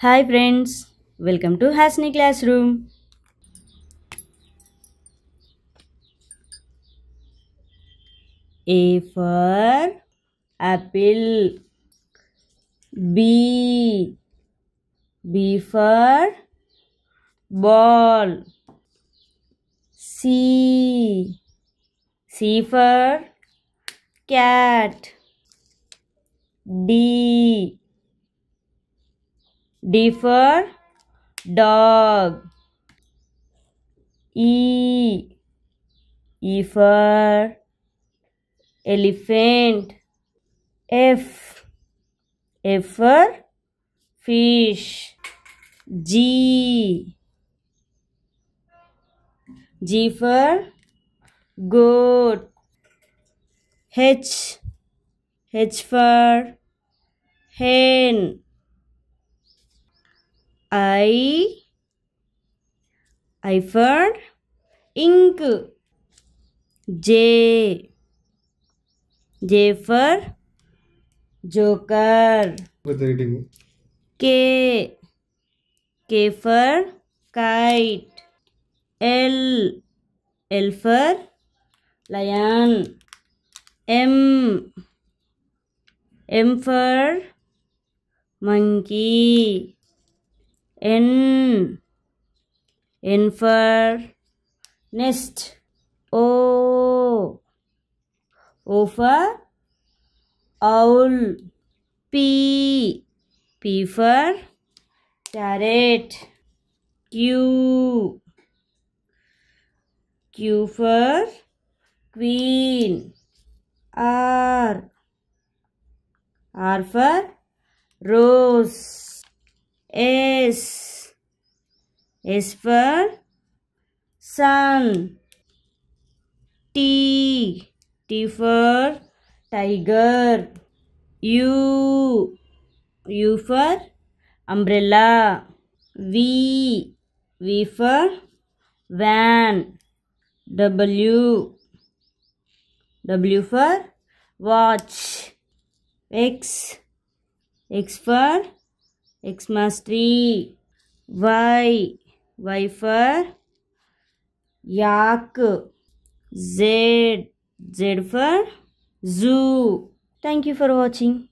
Hi friends, welcome to Hasni Classroom. A for apple. B. B for ball. C. C for cat. D. D for dog. E. E for elephant. F. F for fish. G. G for goat. H. H for hen. I for ink. J. J for joker. With reading. K. K for kite. L. L for lion. M. M for monkey. N. N for nest. O. O for owl. P. P for parrot. Q. Q for queen. R. R for rose. S. S for sun. T. T for tiger. U. U for umbrella. V. V for van. W. W for watch. X. X for Xmas tree. Y. Y for yak. Z. Z for zoo. Thank you for watching.